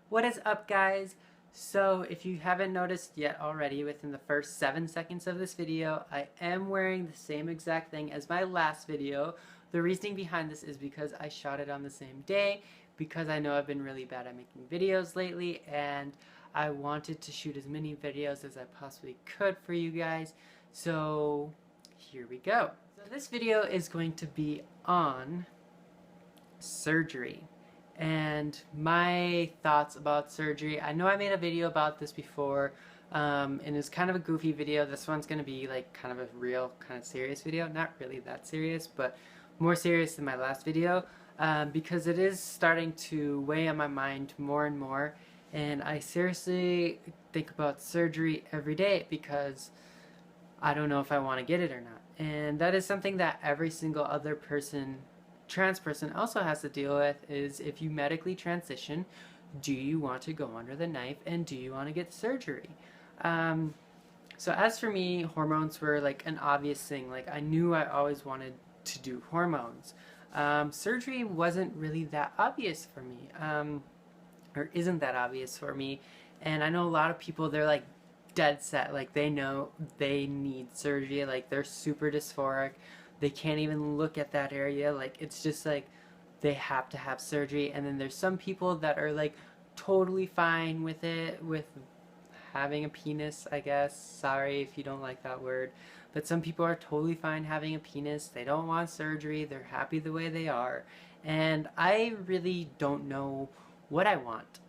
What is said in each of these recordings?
What is up, guys? So if you haven't noticed yet already within the first 7 seconds of this video, I am wearing the same exact thing as my last video. The reasoning behind this is because I shot it on the same day, because I know I've been really bad at making videos lately, and I wanted to shoot as many videos as I possibly could for you guys. So here we go. So this video is going to be on surgery and my thoughts about surgery. I know I made a video about this before, and it's kind of a goofy video. This one's going to be like kind of a real, kind of serious video. Not really that serious, but more serious than my last video, because it is starting to weigh on my mind more and more, and I seriously think about surgery every day because I don't know if I want to get it or not. And that is something that every single other trans person also has to deal with, is if you medically transition, do you want to go under the knife and do you want to get surgery? So as for me, hormones were like an obvious thing. Like I knew I always wanted to do hormones. Surgery wasn't really that obvious for me, or isn't that obvious for me. And I know a lot of people, they're like dead set, like they know they need surgery, like they're super dysphoric, they can't even look at that area, like it's just like they have to have surgery. And then there's some people that are like totally fine with it, with having a penis, I guess. Sorry if you don't like that word, but some people are totally fine having a penis. They don't want surgery, they're happy the way they are, and I really don't know what I want.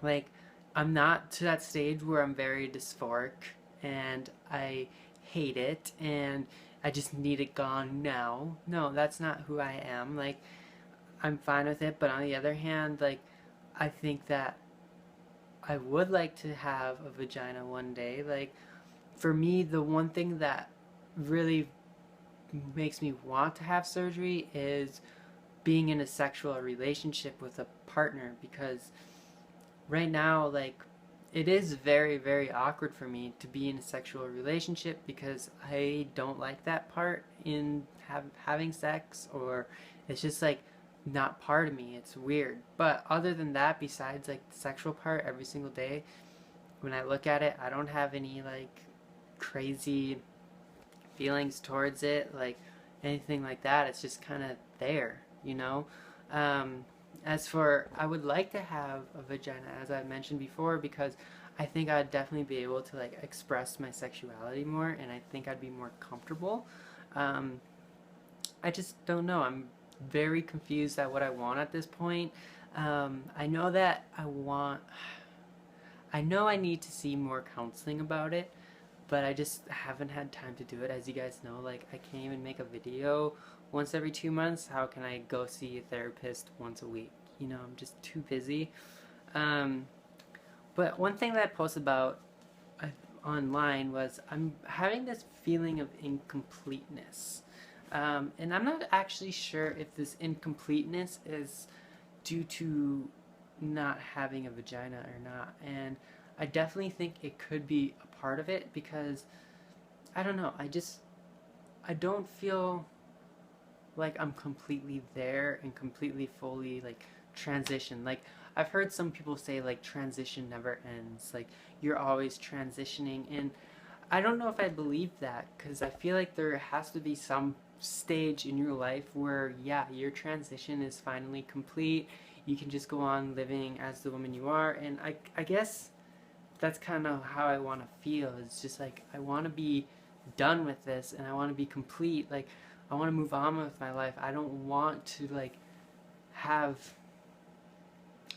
Like, I'm not to that stage where I'm very dysphoric and I hate it and I just need it gone now. No, that's not who I am. Like, I'm fine with it, but on the other hand, like, I think that I would like to have a vagina one day. Like, for me, the one thing that really makes me want to have surgery is being in a sexual relationship with a partner, because right now, like, it is very, very awkward for me to be in a sexual relationship because I don't like that part in having sex, or it's just like not part of me. It's weird. But other than that, besides like the sexual part every single day, when I look at it, I don't have any like crazy feelings towards it, like anything like that. It's just kind of there, you know? Um, as for, I would like to have a vagina, as I mentioned before, because I think I'd definitely be able to like express my sexuality more, and I think I'd be more comfortable. Um, I just don't know. I'm very confused at what I want at this point. I know that I know I need to see more counseling about it, but I just haven't had time to do it. As you guys know, like, I can't even make a video once every 2 months. How can I go see a therapist once a week? You know, I'm just too busy. Um, but one thing that I posted about uh, online was I'm having this feeling of incompleteness. And I'm not actually sure if this incompleteness is due to not having a vagina or not. And I definitely think it could be a part of it, because I don't know, I don't feel like I'm completely there and completely fully like transition. Like, I've heard some people say like transition never ends, like you're always transitioning, and I don't know if I believe that, because I feel like there has to be some stage in your life where, yeah, your transition is finally complete. You can just go on living as the woman you are, and I guess that's kind of how I want to feel. It's just like I want to be done with this and I want to be complete. Like, I want to move on with my life. I don't want to like have,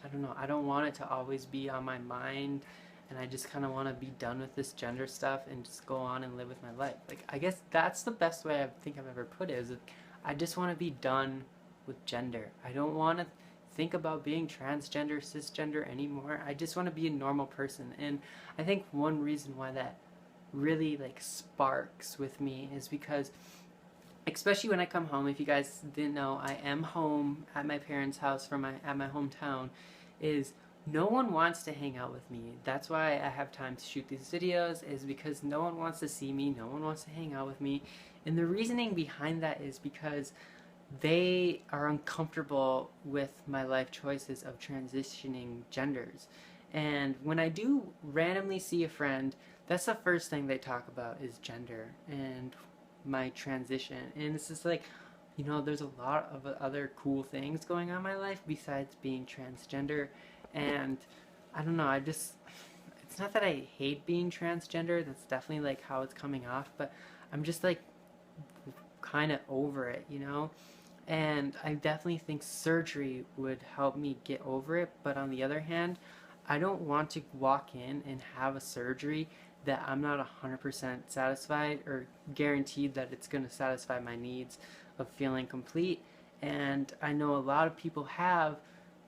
I don't know, I don't want it to always be on my mind, and I just kind of want to be done with this gender stuff and just go on and live with my life. Like, I guess that's the best way I think I've ever put it, is like, I just want to be done with gender. I don't want to think about being transgender, cisgender anymore. I just want to be a normal person. And I think one reason why that really like sparks with me is because, especially when I come home, if you guys didn't know, I am home at my parents' house at my hometown, is no one wants to hang out with me. That's why I have time to shoot these videos, is because no one wants to see me, no one wants to hang out with me. And the reasoning behind that is because they are uncomfortable with my life choices of transitioning genders. And when I do randomly see a friend, that's the first thing they talk about is gender and my transition. And it's just like, you know, there's a lot of other cool things going on in my life besides being transgender. And I don't know, it's not that I hate being transgender, that's definitely like how it's coming off, but I'm just like kind of over it, you know? And I definitely think surgery would help me get over it, but on the other hand, I don't want to walk in and have a surgery that I'm not 100% satisfied or guaranteed that it's going to satisfy my needs of feeling complete. And I know a lot of people have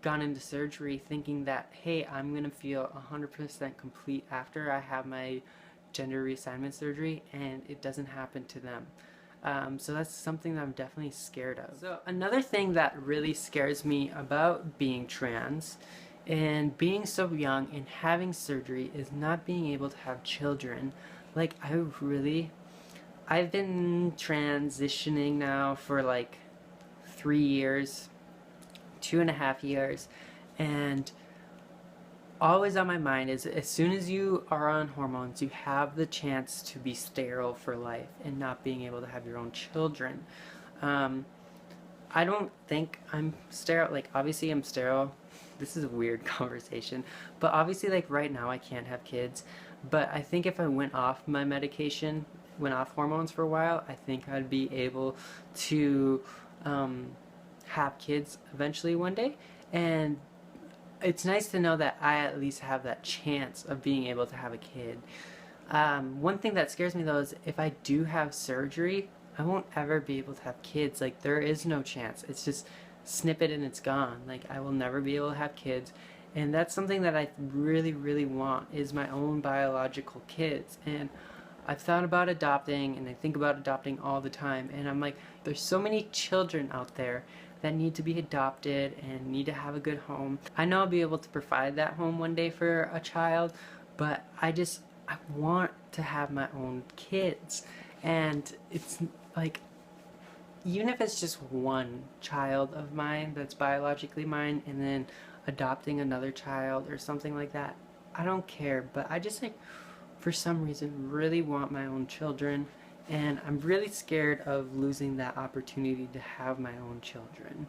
gone into surgery thinking that, hey, I'm going to feel 100% complete after I have my gender reassignment surgery, and it doesn't happen to them. So that's something that I'm definitely scared of. So another thing that really scares me about being trans and being so young and having surgery is not being able to have children. Like, I've been transitioning now for like 3 years, 2.5 years, and always on my mind is as soon as you are on hormones, you have the chance to be sterile for life and not being able to have your own children. I don't think I'm sterile. Like, obviously I'm sterile. This is a weird conversation, but obviously, like, right now I can't have kids. But I think if I went off my medication, went off hormones for a while, I think I'd be able to have kids eventually one day. And it's nice to know that I at least have that chance of being able to have a kid. One thing that scares me though is if I do have surgery, I won't ever be able to have kids. Like, there is no chance. It's just snip it and it's gone. Like, I will never be able to have kids. And that's something that I really, really want, is my own biological kids. And I've thought about adopting, and I think about adopting all the time. And I'm like, there's so many children out there that need to be adopted and need to have a good home. I know I'll be able to provide that home one day for a child, but I want to have my own kids. And it's like, even if it's just one child of mine that's biologically mine and then adopting another child or something like that, I don't care. But I just, like, for some reason really want my own children, and I'm really scared of losing that opportunity to have my own children.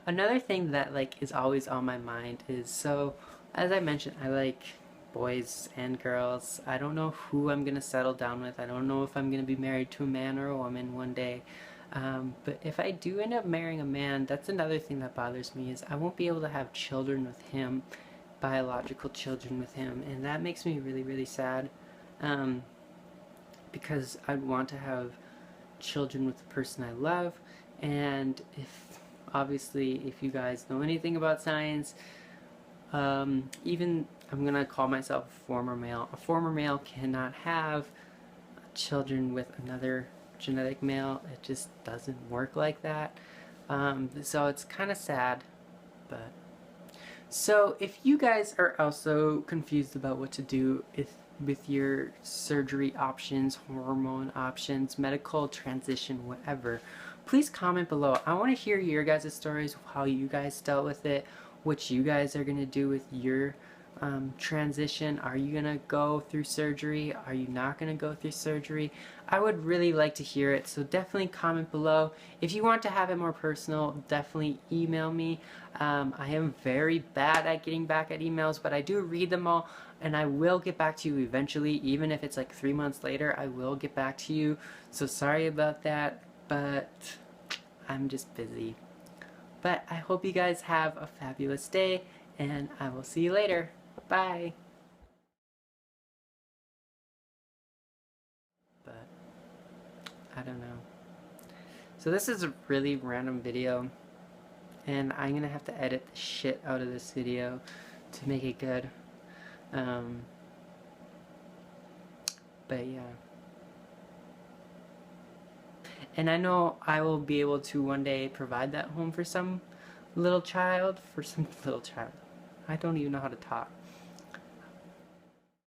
Another thing that, like, is always on my mind is, so as I mentioned, I like boys and girls. I don't know who I'm gonna settle down with. I don't know if I'm gonna be married to a man or a woman one day. But if I do end up marrying a man, that's another thing that bothers me, is I won't be able to have children with him, biological children with him, and that makes me really, really sad. Because I'd want to have children with the person I love. And obviously, if you guys know anything about science, even, I'm gonna call myself a former male. A former male cannot have children with another genetic male. It just doesn't work like that. So it's kind of sad, but so if you guys are also confused about what to do with your surgery options, hormone options, medical transition, whatever, please comment below. I want to hear your guys' stories, how you guys dealt with it, what you guys are going to do with your transition. Are you gonna go through surgery? Are you not gonna go through surgery? I would really like to hear it, so definitely comment below. If you want to have it more personal, definitely email me. I am very bad at getting back at emails, but I do read them all, and I will get back to you eventually. Even if it's like 3 months later, I will get back to you. So sorry about that, but I'm just busy. But I hope you guys have a fabulous day, and I will see you later. Bye. But I don't know. So this is a really random video, and I'm gonna have to edit the shit out of this video to make it good. But yeah. And I know I will be able to one day provide that home for some little child, I don't even know how to talk.